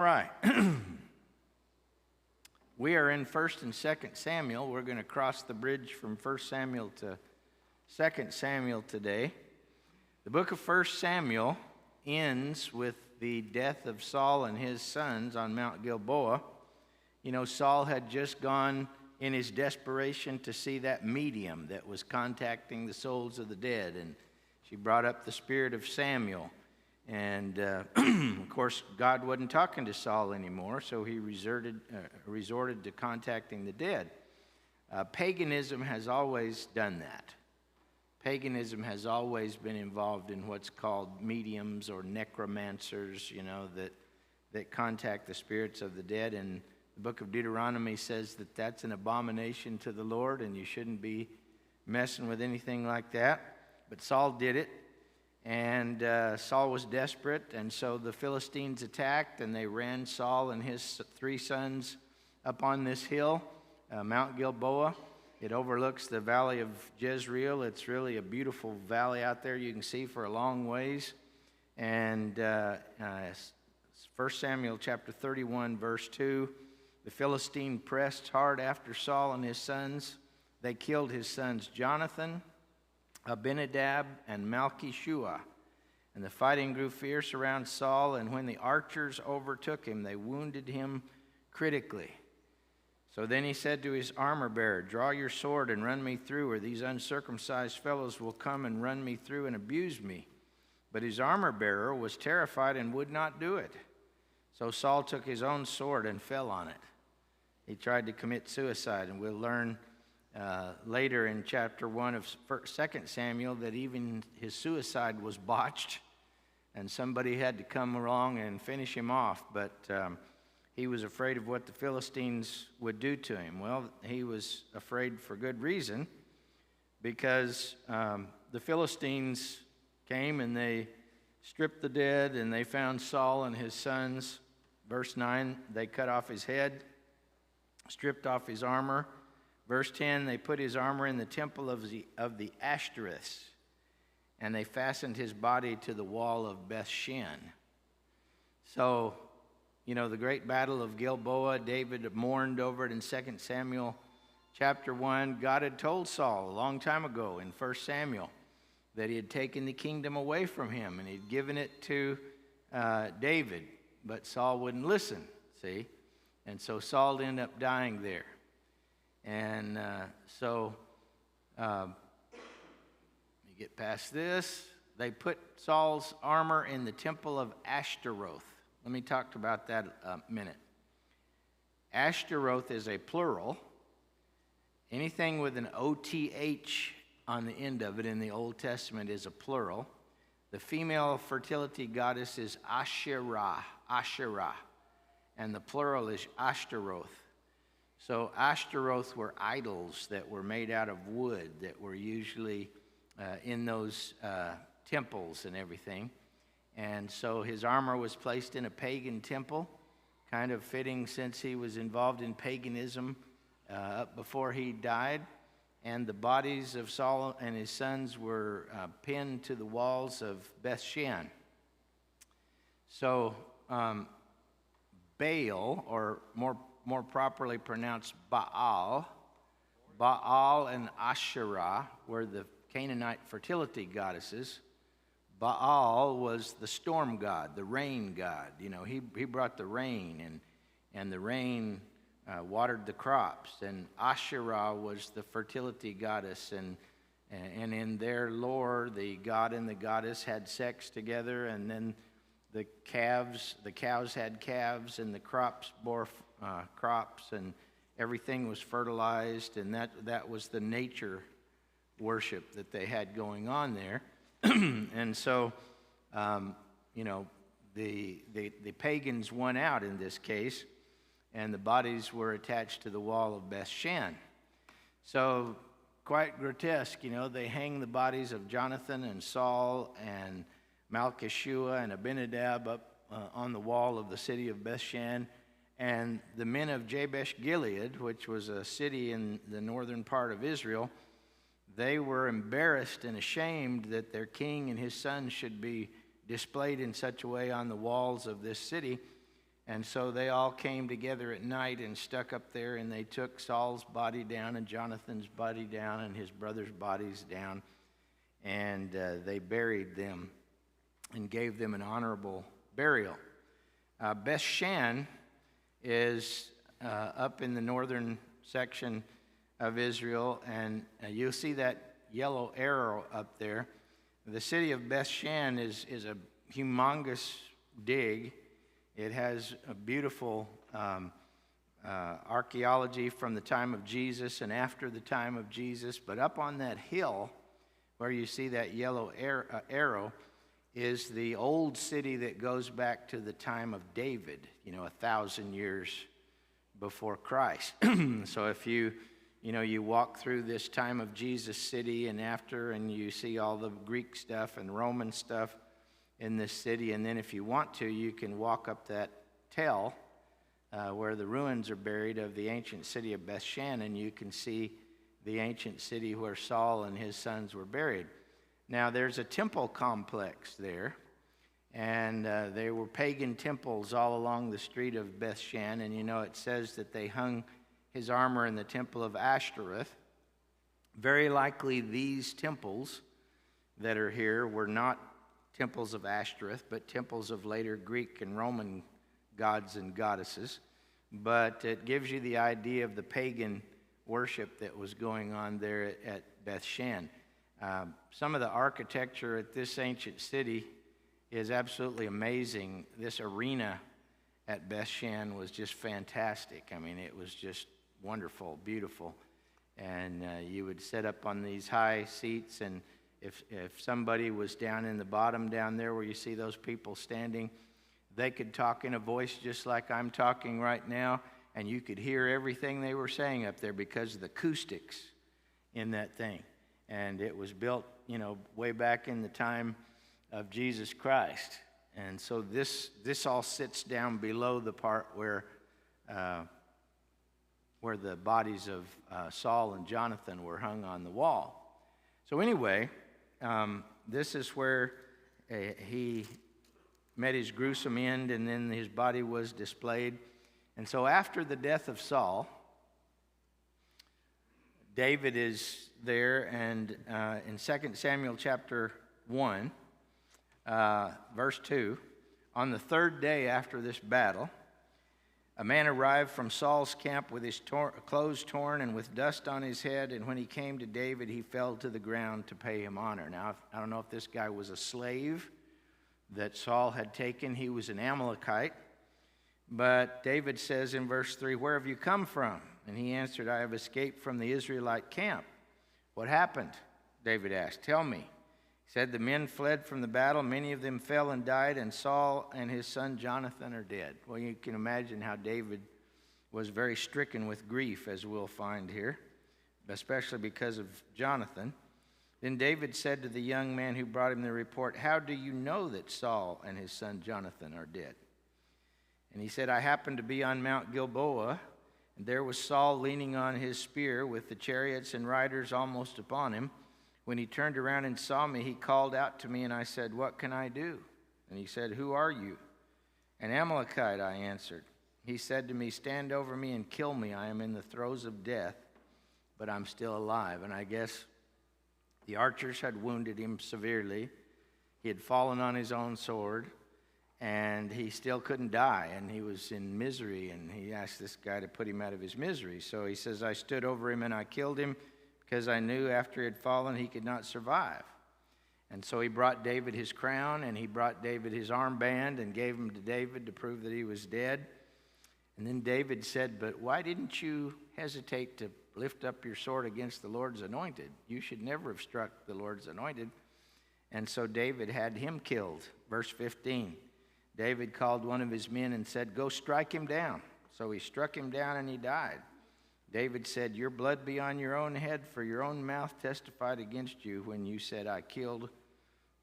All right. We are in 1st and 2nd Samuel. We're going to cross the bridge from 1st Samuel to 2nd Samuel today. The book of 1st Samuel ends with the death of Saul and his sons on Mount Gilboa. You know, Saul had just gone in his desperation to see that medium that was contacting the souls of the dead, and she brought up the spirit of Samuel. And, of course, God wasn't talking to Saul anymore, so he resorted to contacting the dead. Paganism has always done that. Paganism has always been involved in what's called mediums or necromancers, you know, that contact the spirits of the dead. And the book of Deuteronomy says that that's an abomination to the Lord, and you shouldn't be messing with anything like that. But Saul did it. And Saul was desperate, and so the Philistines attacked, and they ran Saul and his 3 sons up on this hill, Mount Gilboa. It overlooks the valley of Jezreel. It's really a beautiful valley out there you can see for a long ways. And 1 Samuel chapter 31, verse 2, the Philistine pressed hard after Saul and his sons. They killed his sons Jonathan, Abinadab, and Malchishua. And the fighting grew fierce around Saul, and when the archers overtook him, they wounded him critically. So then he said to his armor-bearer, "Draw your sword and run me through, or these uncircumcised fellows will come and run me through and abuse me." But his armor-bearer was terrified and would not do it. So Saul took his own sword and fell on it. He tried to commit suicide, and we'll learn later in chapter 1 of 2nd Samuel that even his suicide was botched, and somebody had to come along and finish him off. But he was afraid of what the Philistines would do to him. Well, he was afraid for good reason, because the Philistines came and they stripped the dead, and they found Saul and his sons. Verse 9, they cut off his head, stripped off his armor. Verse 10, they put his armor in the temple of the Ashtoreths, and they fastened his body to the wall of Bethshan. So, you know, the great battle of Gilboa, David mourned over it in 2 Samuel chapter 1. God had told Saul a long time ago in 1 Samuel that he had taken the kingdom away from him, and he'd given it to David, but Saul wouldn't listen, see? And so Saul ended up dying there. And let me get past this. They put Saul's armor in the temple of Ashtaroth. Let me talk about that a minute. Ashtaroth is a plural. Anything with an O-T-H on the end of it in the Old Testament is a plural. The female fertility goddess is Asherah, and the plural is Ashtaroth. So Ashtaroth were idols that were made out of wood that were usually in those temples and everything. And so his armor was placed in a pagan temple, kind of fitting since he was involved in paganism before he died. And the bodies of Saul and his sons were pinned to the walls of Bethshan. So Baal, or more properly pronounced Baal and Asherah were the Canaanite fertility goddesses. Baal was the storm god, the rain god. You know, he brought the rain, and the rain watered the crops. And Asherah was the fertility goddess, and in their lore, the god and the goddess had sex together, and then the cows had calves, and the crops bore crops, and everything was fertilized, and that was the nature worship that they had going on there. And so, you know, the pagans won out in this case, and the bodies were attached to the wall of Bethshan. So quite grotesque, you know. They hang the bodies of Jonathan and Saul and Malchishua and Abinadab up on the wall of the city of Bethshan. And the men of Jabesh Gilead, which was a city in the northern part of Israel, they were embarrassed and ashamed that their king and his sons should be displayed in such a way on the walls of this city. And so they all came together at night and stuck up there, and they took Saul's body down and Jonathan's body down and his brothers' bodies down, and they buried them and gave them an honorable burial. Beth-shan is up in the northern section of Israel, and you'll see that yellow arrow up there. The city of Beth-shan is a humongous dig. It has a beautiful archaeology from the time of Jesus and after the time of Jesus. But up on that hill where you see that yellow arrow is the old city that goes back to the time of David, 1,000 years before Christ. So if you walk through this time of Jesus city and after, and you see all the Greek stuff and Roman stuff in this city, and then if you want to, you can walk up that tell where the ruins are buried of the ancient city of Beth-shan, and you can see the ancient city where Saul and his sons were buried. Now, there's a temple complex there, and there were pagan temples all along the street of Beth-shan, and it says that they hung his armor in the temple of Ashtoreth. Very likely these temples that are here were not temples of Ashtoreth, but temples of later Greek and Roman gods and goddesses. But it gives you the idea of the pagan worship that was going on there at Beth-shan. Some of the architecture at this ancient city is absolutely amazing. This arena at Beth-shan was just fantastic. I mean, it was just wonderful, beautiful. And you would sit up on these high seats, and if somebody was down in the bottom down there where you see those people standing, they could talk in a voice just like I'm talking right now, and you could hear everything they were saying up there because of the acoustics in that thing. And it was built, way back in the time of Jesus Christ. And so this all sits down below the part where the bodies of Saul and Jonathan were hung on the wall. So anyway, this is where he met his gruesome end, and then his body was displayed. And so after the death of Saul, David is there, and in 2 Samuel chapter 1, verse 2, on the third day after this battle, a man arrived from Saul's camp with his clothes torn and with dust on his head, and when he came to David, he fell to the ground to pay him honor. Now, I don't know if this guy was a slave that Saul had taken. He was an Amalekite. But David says in verse 3, "Where have you come from?" And he answered, "I have escaped from the Israelite camp." "What happened?" David asked. "Tell me." He said, "The men fled from the battle. Many of them fell and died, and Saul and his son Jonathan are dead." Well, you can imagine how David was very stricken with grief, as we'll find here, especially because of Jonathan. Then David said to the young man who brought him the report, "How do you know that Saul and his son Jonathan are dead?" And he said, "I happened to be on Mount Gilboa, and there was Saul leaning on his spear with the chariots and riders almost upon him. When he turned around and saw me, he called out to me, and I said, 'What can I do?' And he said, 'Who are you?' 'An Amalekite,' I answered. He said to me, 'Stand over me and kill me. I am in the throes of death, but I'm still alive.' And I guess the archers had wounded him severely. He had fallen on his own sword, and he still couldn't die, and he was in misery, and he asked this guy to put him out of his misery. So he says, 'I stood over him and I killed him because I knew after he had fallen he could not survive.' And so he brought David his crown, and he brought David his armband and gave him to David to prove that he was dead. And then David said, 'But why didn't you hesitate to lift up your sword against the Lord's anointed? You should never have struck the Lord's anointed.' And so David had him killed." Verse 15. David called one of his men and said, "Go strike him down." So he struck him down and he died. David said, "Your blood be on your own head, for your own mouth testified against you when you said, 'I killed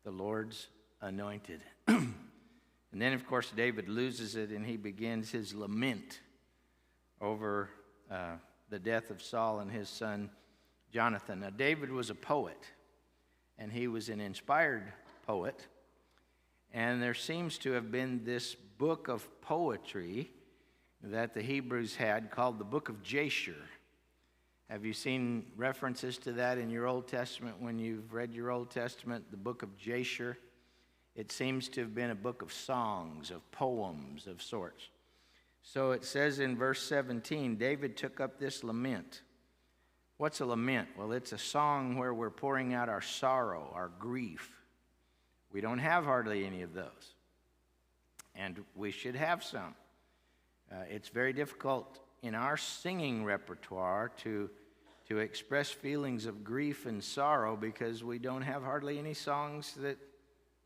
the Lord's anointed.'" And then, of course, David loses it, and he begins his lament over the death of Saul and his son Jonathan. Now, David was a poet, and he was an inspired poet. And there seems to have been this book of poetry that the Hebrews had called the book of Jasher. Have you seen references to that in your Old Testament when you've read your Old Testament, the book of Jasher? It seems to have been a book of songs, of poems of sorts. So it says in verse 17, David took up this lament. What's a lament? Well, it's a song where we're pouring out our sorrow, our grief. We don't have hardly any of those, and we should have some. It's very difficult in our singing repertoire to express feelings of grief and sorrow because we don't have hardly any songs that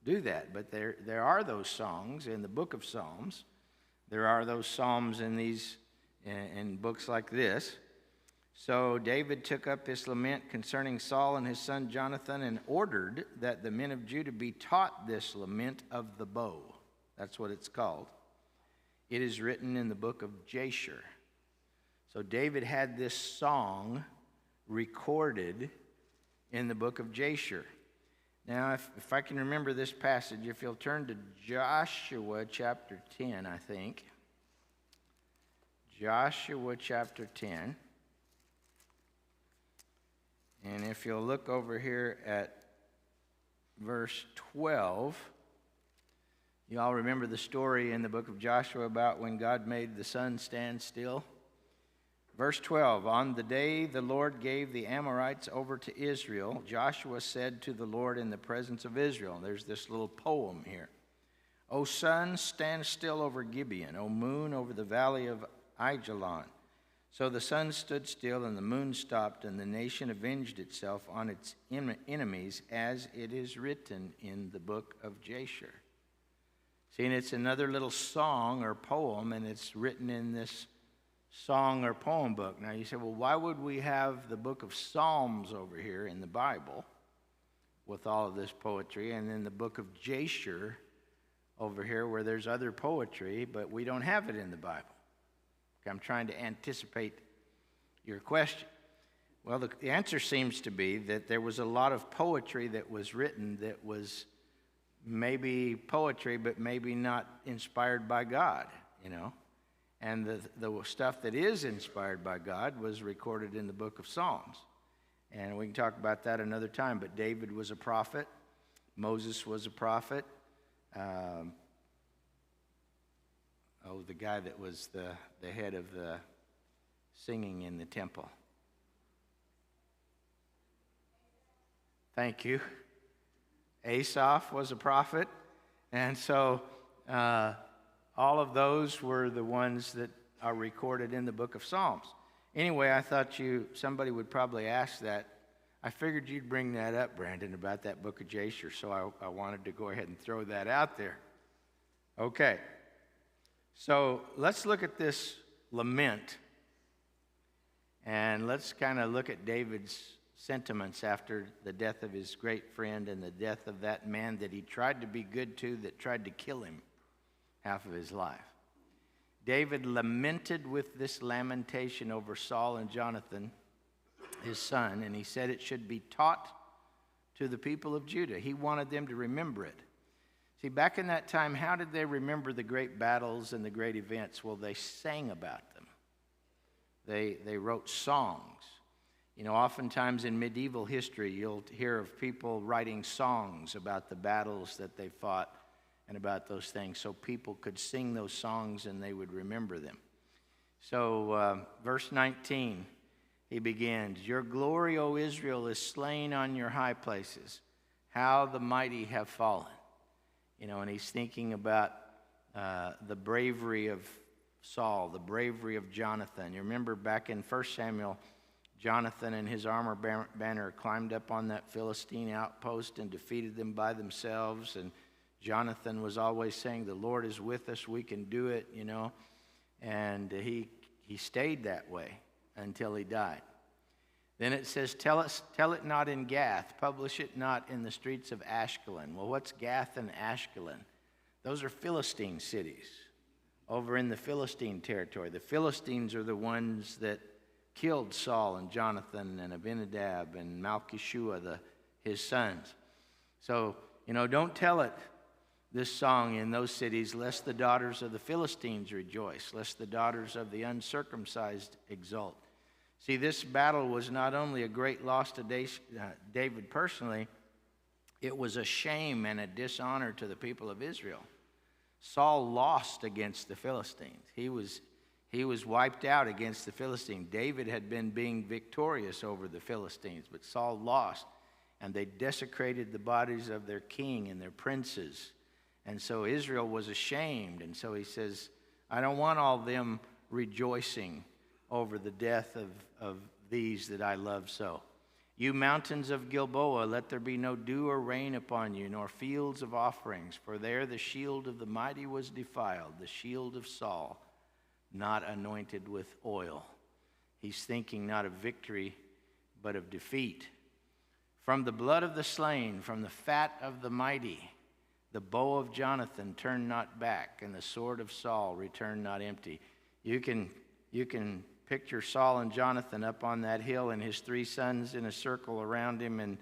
do that. But there are those songs in the book of Psalms. There are those psalms in books like this. So David took up his lament concerning Saul and his son Jonathan and ordered that the men of Judah be taught this lament of the bow. That's what it's called. It is written in the book of Jasher. So David had this song recorded in the book of Jasher. Now, if I can remember this passage, if you'll turn to Joshua chapter 10, I think. Joshua chapter 10. And if you'll look over here at verse 12, you all remember the story in the book of Joshua about when God made the sun stand still? Verse 12, on the day the Lord gave the Amorites over to Israel, Joshua said to the Lord in the presence of Israel, there's this little poem here, O sun, stand still over Gibeon, O moon, over the valley of Aijalon. So the sun stood still and the moon stopped, and the nation avenged itself on its enemies, as it is written in the book of Jasher. See, and it's another little song or poem, and it's written in this song or poem book. Now you say, well, why would we have the book of Psalms over here in the Bible with all of this poetry, and then the book of Jasher over here where there's other poetry, but we don't have it in the Bible? I'm trying to anticipate your question. Well, the answer seems to be that there was a lot of poetry that was written that was maybe poetry, but maybe not inspired by God, And the stuff that is inspired by God was recorded in the book of Psalms. And we can talk about that another time. But David was a prophet. Moses was a prophet. The guy that was the head of the singing in the temple. Thank you. Asaph was a prophet. And so all of those were the ones that are recorded in the book of Psalms. Anyway, I thought somebody would probably ask that. I figured you'd bring that up, Brandon, about that book of Jasher, so I wanted to go ahead and throw that out there. Okay. So let's look at this lament, and let's kind of look at David's sentiments after the death of his great friend and the death of that man that he tried to be good to that tried to kill him half of his life. David lamented with this lamentation over Saul and Jonathan, his son, and he said it should be taught to the people of Judah. He wanted them to remember it. See, back in that time, how did they remember the great battles and the great events? Well, they sang about them. They wrote songs. Oftentimes in medieval history, you'll hear of people writing songs about the battles that they fought and about those things, so people could sing those songs and they would remember them. So verse 19, he begins, Your glory, O Israel, is slain on your high places. How the mighty have fallen. And he's thinking about the bravery of Saul, the bravery of Jonathan. You remember back in 1 Samuel, Jonathan and his armor banner climbed up on that Philistine outpost and defeated them by themselves. And Jonathan was always saying, the Lord is with us, we can do it, And he stayed that way until he died. Then it says, tell it not in Gath, publish it not in the streets of Ashkelon. Well, what's Gath and Ashkelon? Those are Philistine cities over in the Philistine territory. The Philistines are the ones that killed Saul and Jonathan and Abinadab and Malchishua, his sons. So, don't tell it this song in those cities, lest the daughters of the Philistines rejoice, lest the daughters of the uncircumcised exult. See, this battle was not only a great loss to David personally, it was a shame and a dishonor to the people of Israel. Saul lost against the Philistines. He was wiped out against the Philistines. David had been being victorious over the Philistines, but Saul lost, and they desecrated the bodies of their king and their princes. And so Israel was ashamed, and so he says, I don't want all them rejoicing over the death of these that I love so. You mountains of Gilboa, let there be no dew or rain upon you, nor fields of offerings, for there the shield of the mighty was defiled, the shield of Saul, not anointed with oil. He's thinking not of victory, but of defeat. From the blood of the slain, from the fat of the mighty, the bow of Jonathan turned not back, and the sword of Saul returned not empty. You can picture Saul and Jonathan up on that hill and his three sons in a circle around him, and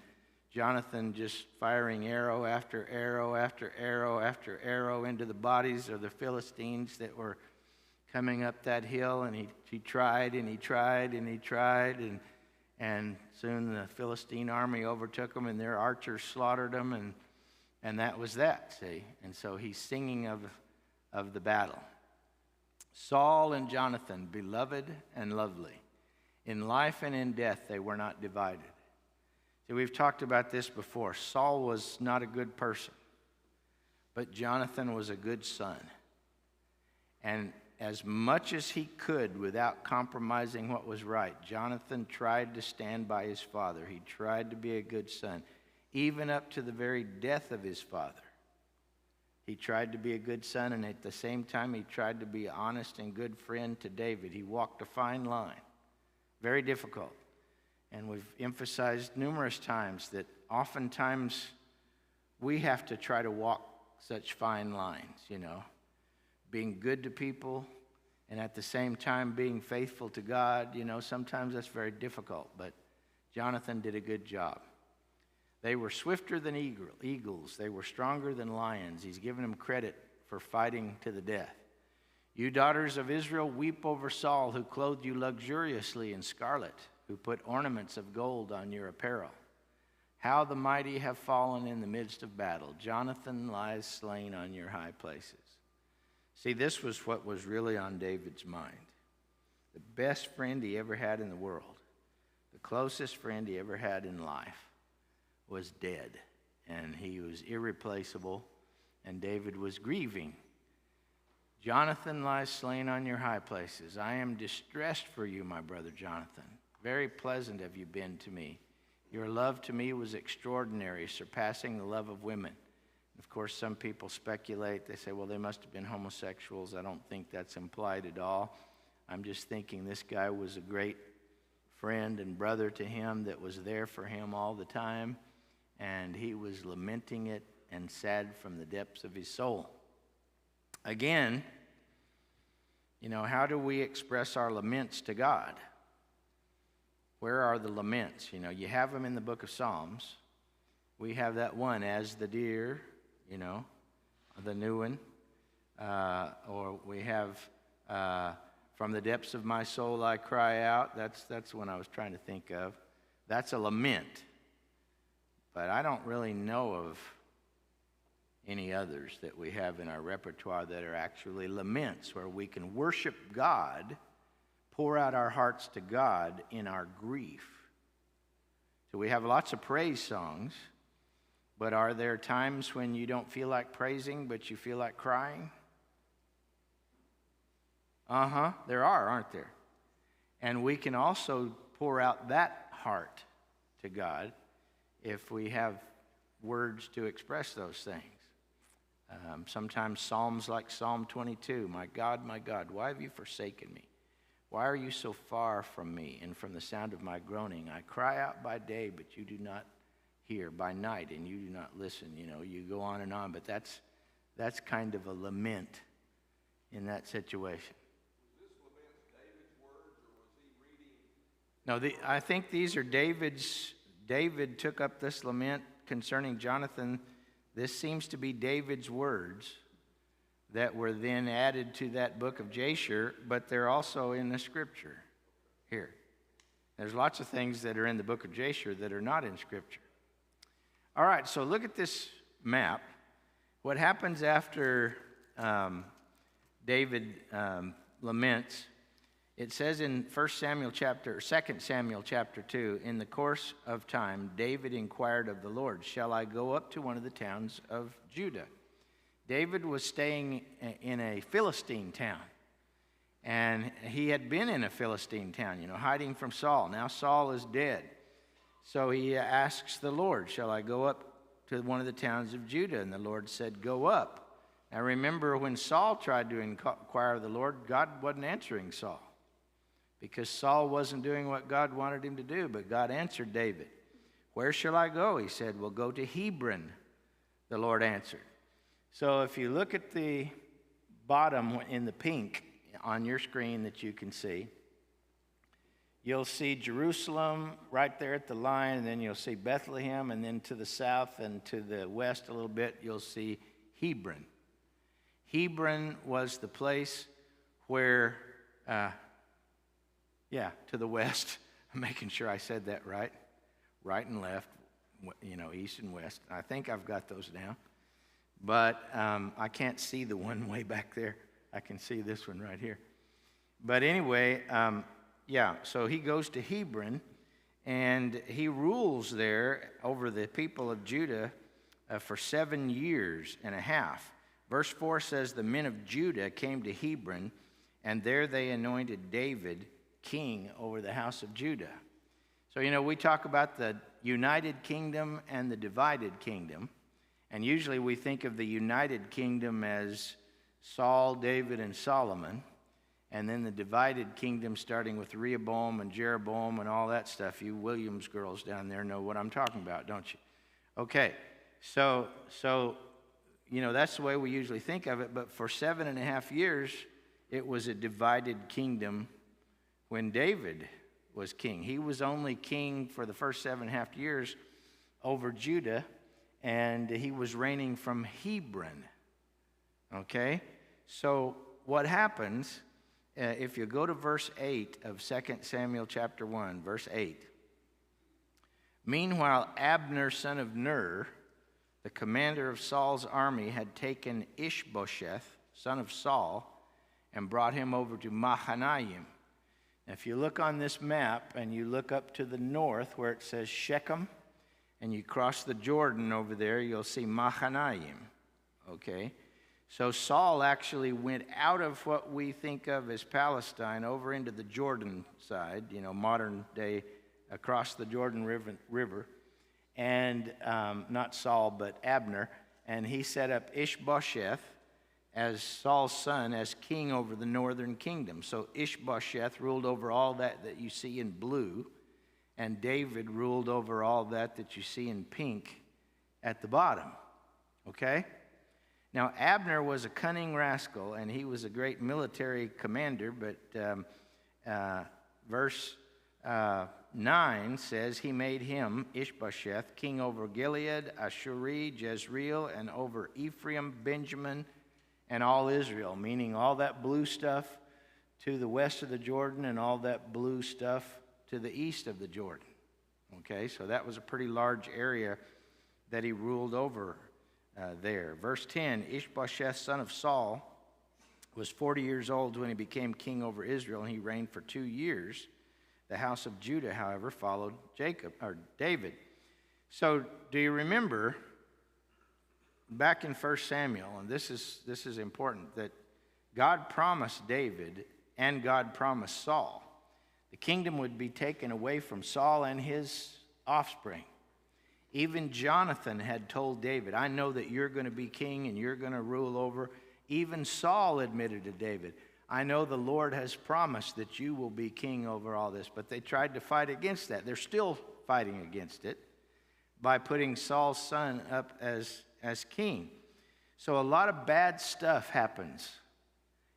Jonathan just firing arrow after arrow after arrow after arrow into the bodies of the Philistines that were coming up that hill. And he tried and he tried and he tried, and soon the Philistine army overtook them, and their archers slaughtered them, and that was that, see. And so he's singing of the battle. Saul and Jonathan, beloved and lovely. In life and in death they were not divided. See, we've talked about this before. Saul was not a good person, but Jonathan was a good son. And as much as he could without compromising what was right, Jonathan tried to stand by his father. He tried to be a good son, even up to the very death of his father. He tried to be a good son, and at the same time, he tried to be an honest and good friend to David. He walked a fine line. Very difficult. And we've emphasized numerous times that oftentimes we have to try to walk such fine lines, being good to people and at the same time being faithful to God. Sometimes that's very difficult, but Jonathan did a good job. They were swifter than eagles. They were stronger than lions. He's given them credit for fighting to the death. You daughters of Israel, weep over Saul, who clothed you luxuriously in scarlet, who put ornaments of gold on your apparel. How the mighty have fallen in the midst of battle. Jonathan lies slain on your high places. See, this was what was really on David's mind. The best friend he ever had in the world, the closest friend he ever had in life, was dead, and he was irreplaceable, and David was grieving. Jonathan lies slain on your high places. I am distressed for you, my brother Jonathan. Very pleasant have you been to me. Your love to me was extraordinary, surpassing the love of women. Of course, some people speculate. They say, well, they must have been homosexuals. I don't think that's implied at all. I'm just thinking this guy was a great friend and brother to him that was there for him all the time. And he was lamenting it and sad from the depths of his soul. Again, how do we express our laments to God? Where are the laments? You have them in the book of Psalms. We have that one, as the deer, the new one. Or we have, from the depths of my soul I cry out. That's the one I was trying to think of. That's a lament. But I don't really know of any others that we have in our repertoire that are actually laments, where we can worship God, pour out our hearts to God in our grief. So we have lots of praise songs, but are there times when you don't feel like praising, but you feel like crying? There are, aren't there? And we can also pour out that heart to God if we have words to express those things. Sometimes psalms like Psalm 22, my God, why have you forsaken me? Why are you so far from me and from the sound of my groaning? I cry out by day, but you do not hear, by night, and you do not listen. You go on and on, but that's kind of a lament in that situation. Was this lament David's words, or was he reading? No, I think these are David's. David took up this lament concerning Jonathan This seems to be David's words that were then added to that book of Jasher, but they're also in the scripture here. There's lots of things that are in the book of Jasher that are not in scripture. All right, so look at this map. What happens after David laments, it says in 2 Samuel chapter 2, in the course of time, David inquired of the Lord, shall I go up to one of the towns of Judah? David was staying in a Philistine town, and he had been in a Philistine town, hiding from Saul. Now Saul is dead. So he asks the Lord, shall I go up to one of the towns of Judah? And the Lord said, go up. Now remember, when Saul tried to inquire of the Lord, God wasn't answering Saul, because Saul wasn't doing what God wanted him to do, but God answered David. Where shall I go? He said, well, go to Hebron, the Lord answered. So if you look at the bottom in the pink on your screen that you can see, you'll see Jerusalem right there at the line, and then you'll see Bethlehem, and then to the south and to the west a little bit, you'll see Hebron. Hebron was the place where, to the west, I'm making sure I said that right and left, east and west. I think I've got those down. But I can't see the one way back there. I can see this one right here. But anyway, so he goes to Hebron, and he rules there over the people of Judah for 7 years and a half. Verse 4 says, the men of Judah came to Hebron, and there they anointed David king over the house of Judah. So, we talk about the united kingdom and the divided kingdom. And usually we think of the united kingdom as Saul, David, and Solomon. And then the divided kingdom starting with Rehoboam and Jeroboam and all that stuff. You Williams girls down there know what I'm talking about, don't you? Okay, so that's the way we usually think of it. But for 7.5 years, it was a divided kingdom when David was king. He was only king for the first 7.5 years over Judah, and he was reigning from Hebron. Okay? So what happens, if you go to verse 8 of 2 Samuel chapter 1, verse 8. Meanwhile, Abner, son of Ner, the commander of Saul's army, had taken Ishbosheth, son of Saul, and brought him over to Mahanaim. Now, if you look on this map and you look up to the north where it says Shechem, and you cross the Jordan over there, you'll see Mahanaim, okay? So Saul actually went out of what we think of as Palestine over into the Jordan side, modern day, across the Jordan River. And not Saul, but Abner. And he set up Ishbosheth as Saul's son as king over the northern kingdom. So Ishbosheth ruled over all that you see in blue. And David ruled over all that you see in pink at the bottom. Okay? Now, Abner was a cunning rascal, and he was a great military commander, but verse 9 says he made him, Ishbosheth, king over Gilead, Ashuri, Jezreel, and over Ephraim, Benjamin, and all Israel, meaning all that blue stuff to the west of the Jordan and all that blue stuff to the east of the Jordan. Okay, so that was a pretty large area that he ruled over there. Verse 10, Ishbosheth, son of Saul, was 40 years old when he became king over Israel, and he reigned for 2 years. The house of Judah, however, followed David. So do you remember back in 1 Samuel, and this is important, that God promised David and God promised Saul the kingdom would be taken away from Saul and his offspring. Even Jonathan had told David, I know that you're going to be king and you're going to rule over. Even Saul admitted to David, I know the Lord has promised that you will be king over all this. But they tried to fight against that. They're still fighting against it by putting Saul's son up as king. So a lot of bad stuff happens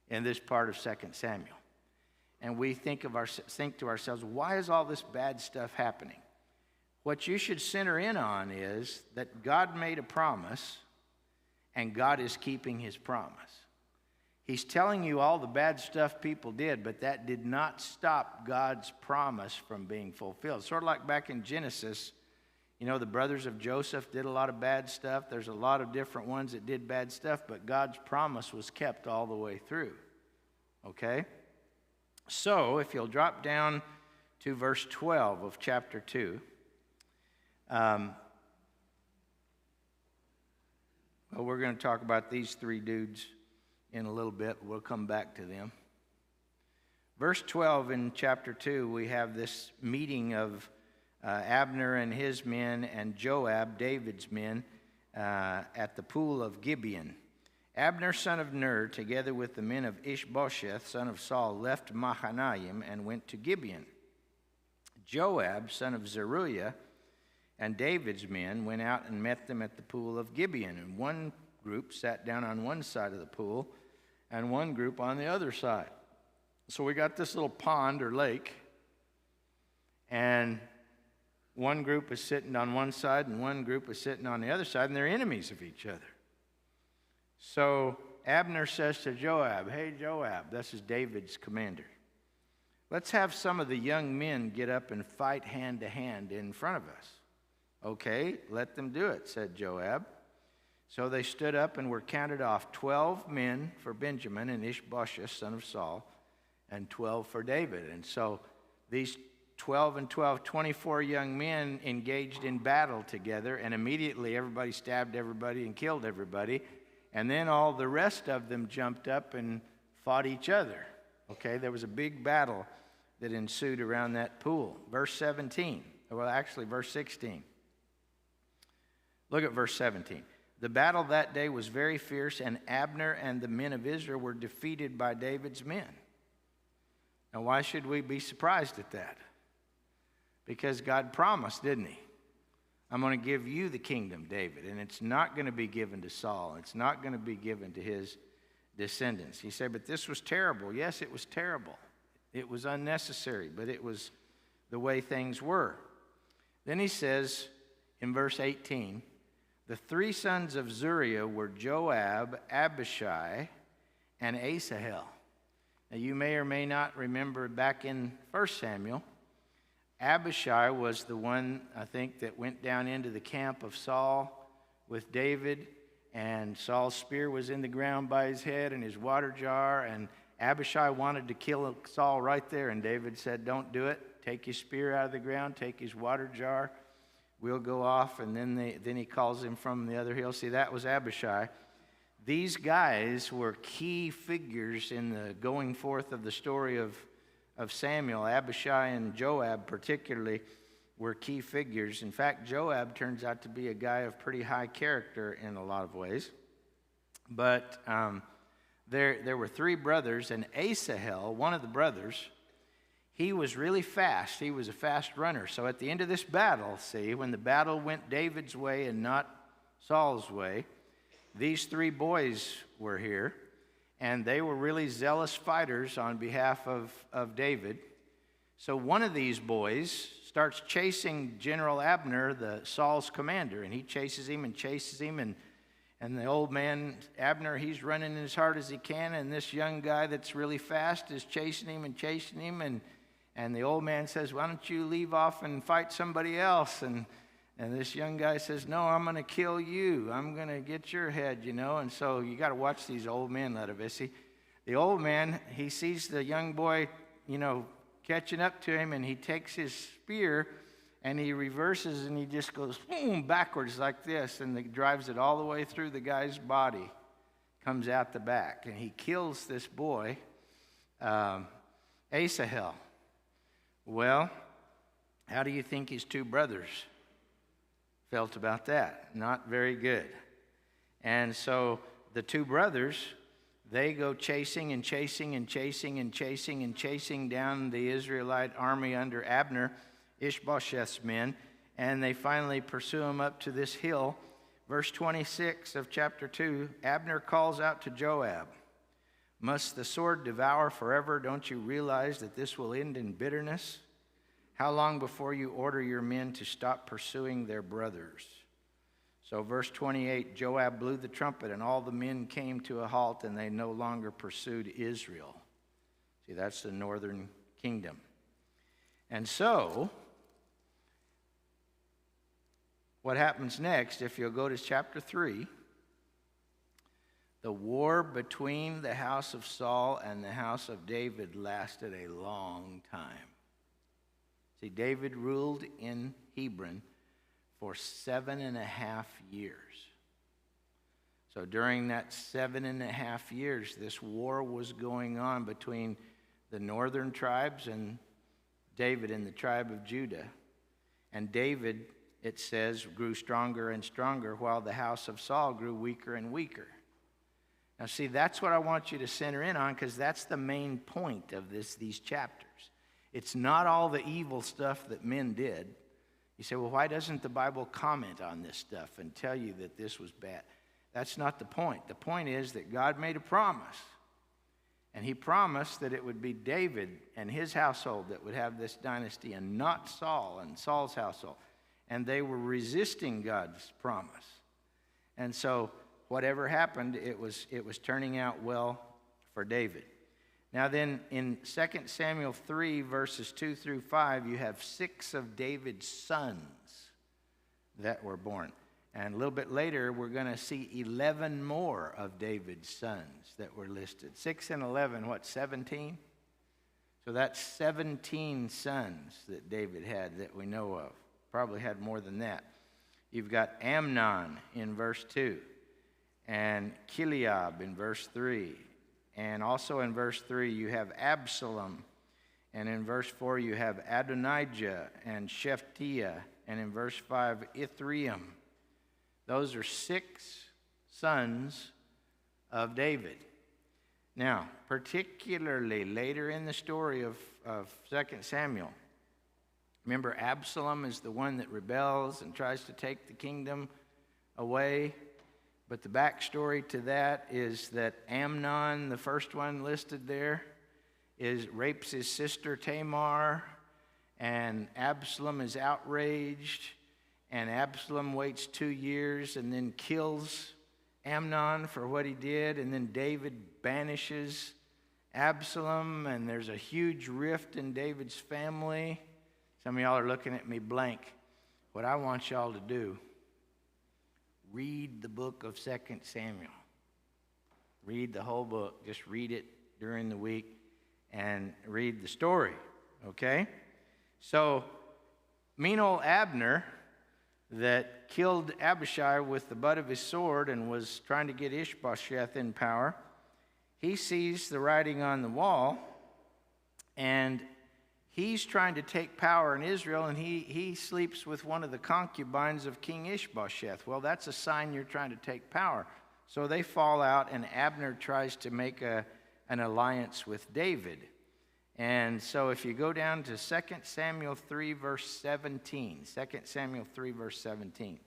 in this part of 2 Samuel. And we think to ourselves, why is all this bad stuff happening? What you should center in on is that God made a promise, and God is keeping his promise. He's telling you all the bad stuff people did, but that did not stop God's promise from being fulfilled. Sort of like back in Genesis, you know, the brothers of Joseph did a lot of bad stuff. There's a lot of different ones that did bad stuff, but God's promise was kept all the way through. Okay? So, if you'll drop down to verse 12 of chapter 2. Well, we're going to talk about these three dudes in a little bit. We'll come back to them. Verse 12 in chapter 2, we have this meeting of Abner and his men and Joab, David's men, at the pool of Gibeon. Abner, son of Ner, together with the men of Ishbosheth, son of Saul, left Mahanaim and went to Gibeon. Joab, son of Zeruiah, and David's men went out and met them at the pool of Gibeon. And one group sat down on one side of the pool, and one group on the other side. So we got this little pond or lake, and one group is sitting on one side, and one group is sitting on the other side, and they're enemies of each other. So Abner says to Joab, "Hey, Joab," this is David's commander, "let's have some of the young men get up and fight hand to hand in front of us." "Okay, let them do it," said Joab. So they stood up and were counted off, 12 men for Benjamin and Ishbosheth, son of Saul, and 12 for David. And so these 12 and 12, 24 young men engaged in battle together, and immediately everybody stabbed everybody and killed everybody. And then all the rest of them jumped up and fought each other. Okay, there was a big battle that ensued around that pool. Verse 17, well, actually verse 16. Look at verse 17. "The battle that day was very fierce, and Abner and the men of Israel were defeated by David's men." Now, why should we be surprised at that? Because God promised, didn't he? "I'm going to give you the kingdom, David, and it's not going to be given to Saul. It's not going to be given to his descendants." He said, but this was terrible. Yes, it was terrible. It was unnecessary, but it was the way things were. Then he says in verse 18, "The three sons of Zeruiah were Joab, Abishai, and Asahel." Now, you may or may not remember back in 1 Samuel, Abishai was the one, I think, that went down into the camp of Saul with David, and Saul's spear was in the ground by his head and his water jar, and Abishai wanted to kill Saul right there, and David said, "Don't do it. Take his spear out of the ground, take his water jar. We'll go off," and then he calls him from the other hill. See, that was Abishai. These guys were key figures in the going forth of the story of Samuel. Abishai and Joab particularly were key figures. In fact, Joab turns out to be a guy of pretty high character in a lot of ways. But there were three brothers, and Asahel, one of the brothers, he was really fast. He was a fast runner. So at the end of this battle, see, when the battle went David's way and not Saul's way, these three boys were here, and they were really zealous fighters on behalf of David. So one of these boys starts chasing General Abner, the Saul's commander, and he chases him, and the old man, Abner, he's running as hard as he can, and this young guy that's really fast is chasing him, and the old man says, "Why don't you leave off and fight somebody else?" And this young guy says, "No, I'm going to kill you. I'm going to get your head, you know." And so you got to watch these old men, Ledavisi. The old man, he sees the young boy, you know, catching up to him, and he takes his spear, and he reverses, and he just goes boom, backwards like this, and he drives it all the way through the guy's body, comes out the back, and he kills this boy, Asahel. Well, how do you think his two brothers felt about that? Not very good. And so the two brothers, they go chasing down the Israelite army under Abner, Ishbosheth's men, and they finally pursue him up to this hill. Verse 26 of chapter 2, Abner calls out to Joab, "Must the sword devour forever? Don't you realize that this will end in bitterness? How long before you order your men to stop pursuing their brothers? So verse 28, Joab blew the trumpet, and all the men came to a halt, and they no longer pursued Israel. See, that's the northern kingdom. And so, what happens next, if you'll go to chapter 3, the war between the house of Saul and the house of David lasted a long time. See, David ruled in Hebron for 7.5 years. So during that 7.5 years, this war was going on between the northern tribes and David and the tribe of Judah. And David, it says, grew stronger and stronger, while the house of Saul grew weaker and weaker. Now, see, that's what I want you to center in on, because that's the main point of these chapters. It's not all the evil stuff that men did. You say, well, why doesn't the Bible comment on this stuff and tell you that this was bad? That's not the point. The point is that God made a promise. And he promised that it would be David and his household that would have this dynasty, and not Saul and Saul's household. And they were resisting God's promise. And so whatever happened, it was turning out well for David. Now then, in 2 Samuel 3, verses 2 through 5, you have 6 of David's sons that were born. And a little bit later, we're going to see 11 more of David's sons that were listed. 6 and 11, what, 17? So that's 17 sons that David had that we know of. Probably had more than that. You've got Amnon in verse 2, and Chileab in verse 3. And also in verse 3, you have Absalom. And in verse 4, you have Adonijah and Shephatiah. And in verse 5, Ithream. Those are 6 sons of David. Now, particularly later in the story of 2 Samuel, remember Absalom is the one that rebels and tries to take the kingdom away. But the backstory to that is that Amnon, the first one listed there, rapes his sister Tamar, and Absalom is outraged, and Absalom waits 2 years and then kills Amnon for what he did, and then David banishes Absalom, and there's a huge rift in David's family. Some of y'all are looking at me blank. What I want y'all to do, read the book of 2 Samuel. Read the whole book. Just read it during the week and read the story, okay? So, mean old Abner that killed Abishai with the butt of his sword and was trying to get Ishbosheth in power, he sees the writing on the wall, and he's trying to take power in Israel, and he sleeps with one of the concubines of King Ishbosheth. Well, that's a sign you're trying to take power. So they fall out, and Abner tries to make an alliance with David. And so if you go down to 2 Samuel 3, verse 17, 2 Samuel 3, verse 17,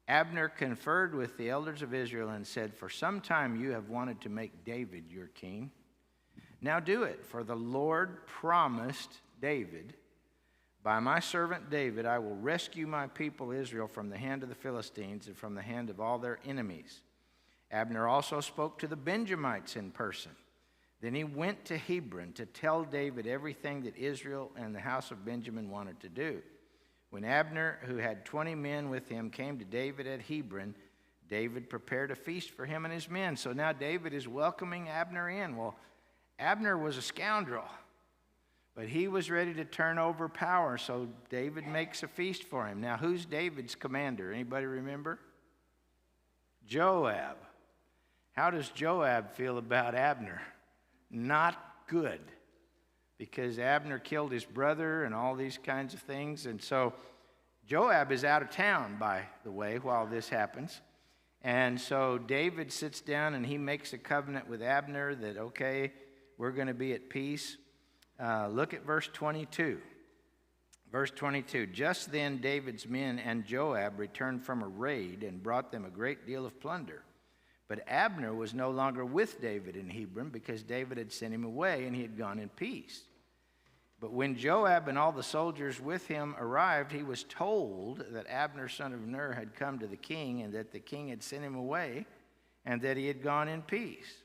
Abner conferred with the elders of Israel and said, "For some time you have wanted to make David your king. Now do it, for the Lord promised David, by my servant David, I will rescue my people Israel from the hand of the Philistines and from the hand of all their enemies." Abner also spoke to the Benjamites in person. Then he went to Hebron to tell David everything that Israel and the house of Benjamin wanted to do. When Abner, who had 20 men with him, came to David at Hebron, David prepared a feast for him and his men. So now David is welcoming Abner in. Well, Abner was a scoundrel, but he was ready to turn over power, so David makes a feast for him. Now, who's David's commander? Anybody remember? Joab. How does Joab feel about Abner? Not good, because Abner killed his brother and all these kinds of things. And so Joab is out of town, by the way, while this happens. And so David sits down and he makes a covenant with Abner that, okay, we're going to be at peace. Look at verse 22. Verse 22, just then David's men and Joab returned from a raid and brought them a great deal of plunder. But Abner was no longer with David in Hebron because David had sent him away and he had gone in peace. But when Joab and all the soldiers with him arrived, he was told that Abner, son of Ner, had come to the king, and that the king had sent him away, and that he had gone in peace.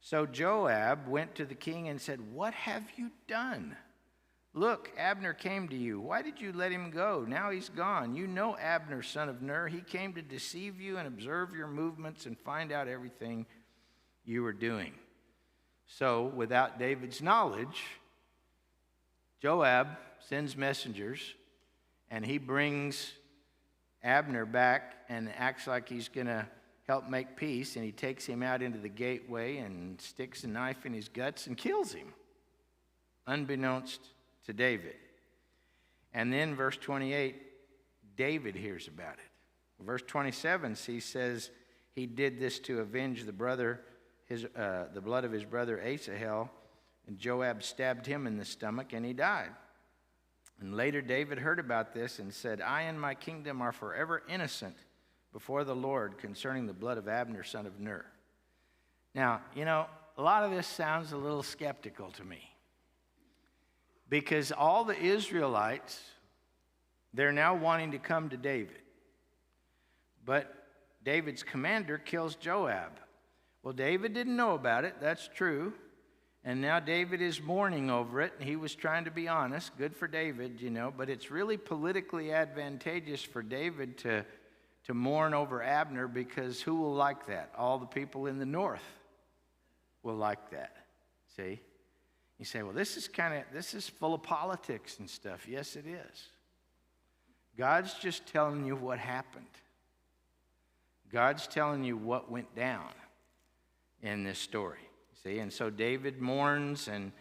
So Joab went to the king and said, "What have you done? Look, Abner came to you. Why did you let him go? Now he's gone. You know Abner, son of Ner. He came to deceive you and observe your movements and find out everything you were doing." So, without David's knowledge, Joab sends messengers, and he brings Abner back and acts like he's going to help make peace, and he takes him out into the gateway and sticks a knife in his guts and kills him, unbeknownst to David. And then verse 28, David hears about it. Verse 27, he says he did this to avenge the blood of his brother Asahel, and Joab stabbed him in the stomach, and he died. And later David heard about this and said, "I and my kingdom are forever innocent before the Lord concerning the blood of Abner, son of Ner." Now, a lot of this sounds a little skeptical to me, because all the Israelites, they're now wanting to come to David. But David's commander kills Joab. Well, David didn't know about it, that's true. And now David is mourning over it. He was trying to be honest. Good for David, but it's really politically advantageous for David to mourn over Abner, because who will like that? All the people in the north will like that. See? You say, well, this is full of politics and stuff. Yes, it is. God's just telling you what happened. God's telling you what went down in this story. See, and so David mourns, and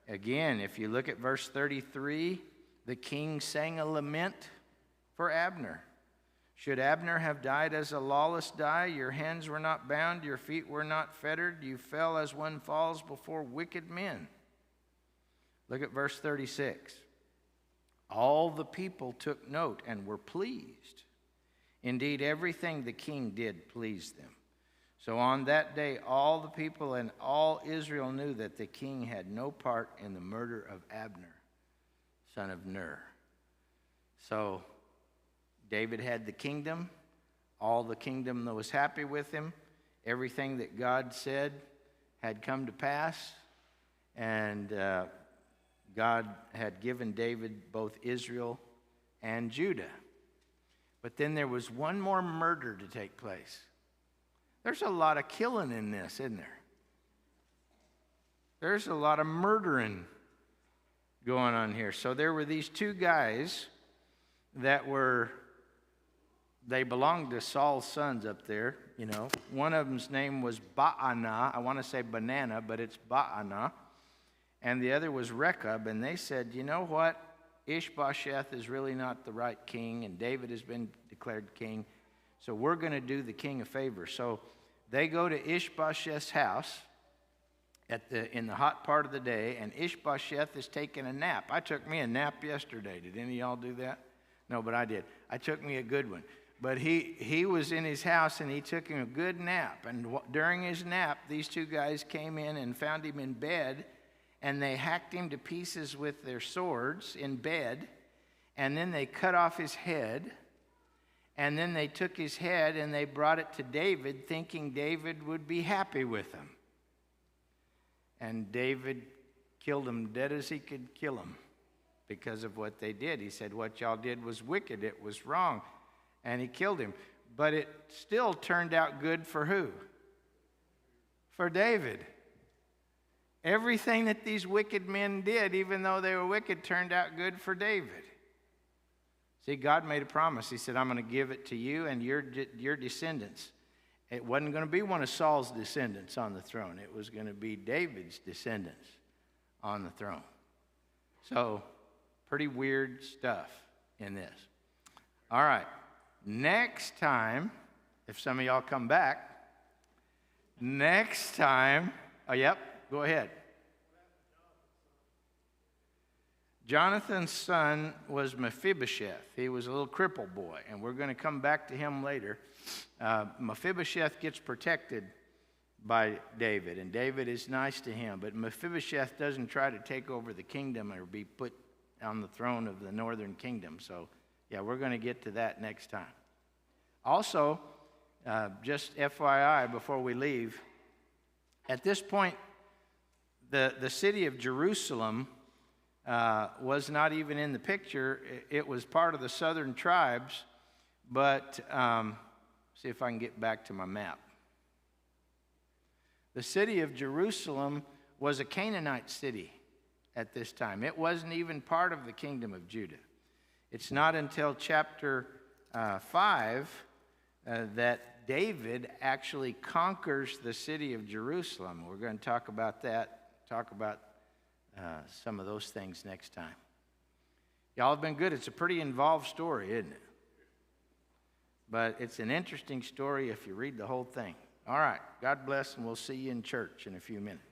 again, if you look at verse 33, the king sang a lament for Abner. "Should Abner have died as a lawless die? Your hands were not bound, your feet were not fettered. You fell as one falls before wicked men." Look at verse 36. "All the people took note and were pleased. Indeed, everything the king did pleased them. So on that day, all the people and all Israel knew that the king had no part in the murder of Abner, son of Ner." So David had the kingdom. All the kingdom that was happy with him. Everything that God said had come to pass. And God had given David both Israel and Judah. But then there was one more murder to take place. There's a lot of killing in this, isn't there? There's a lot of murdering going on here. So there were these two guys that they belonged to Saul's sons up there, One of them's name was Baanah. I want to say banana, but it's Baanah. And the other was Rechab. And they said, "You know what? Ishbosheth is really not the right king, and David has been declared king. So we're going to do the king a favor." So they go to Ishbosheth's house in the hot part of the day, and Ishbosheth is taking a nap. I took me a nap yesterday. Did any of y'all do that? No, but I did. I took me a good one. But he was in his house, and he took him a good nap. And during his nap, these two guys came in and found him in bed, and they hacked him to pieces with their swords in bed, and then they cut off his head, and then they took his head and they brought it to David, thinking David would be happy with him. And David killed him dead as he could kill him because of what they did. He said, "What y'all did was wicked. It was wrong." And he killed him. But it still turned out good for who? For David. Everything that these wicked men did, even though they were wicked, turned out good for David. See, God made a promise. He said, "I'm going to give it to you and your descendants." It wasn't going to be one of Saul's descendants on the throne. It was going to be David's descendants on the throne. So, pretty weird stuff in this. All right. Next time, if some of y'all come back, next time, go ahead. Jonathan's son was Mephibosheth. He was a little crippled boy, and we're going to come back to him later. Mephibosheth gets protected by David, and David is nice to him. But Mephibosheth doesn't try to take over the kingdom or be put on the throne of the northern kingdom. So, yeah, we're going to get to that next time. Also, just FYI before we leave, at this point, the city of Jerusalem was not even in the picture. It was part of the southern tribes, but see if I can get back to my map. The city of Jerusalem was a Canaanite city at this time. It wasn't even part of the kingdom of Judah. It's not until chapter 5 that David actually conquers the city of Jerusalem. We're going to talk about that, talk about some of those things next time. Y'all have been good. It's a pretty involved story, isn't it? But it's an interesting story if you read the whole thing. All right. God bless, and we'll see you in church in a few minutes.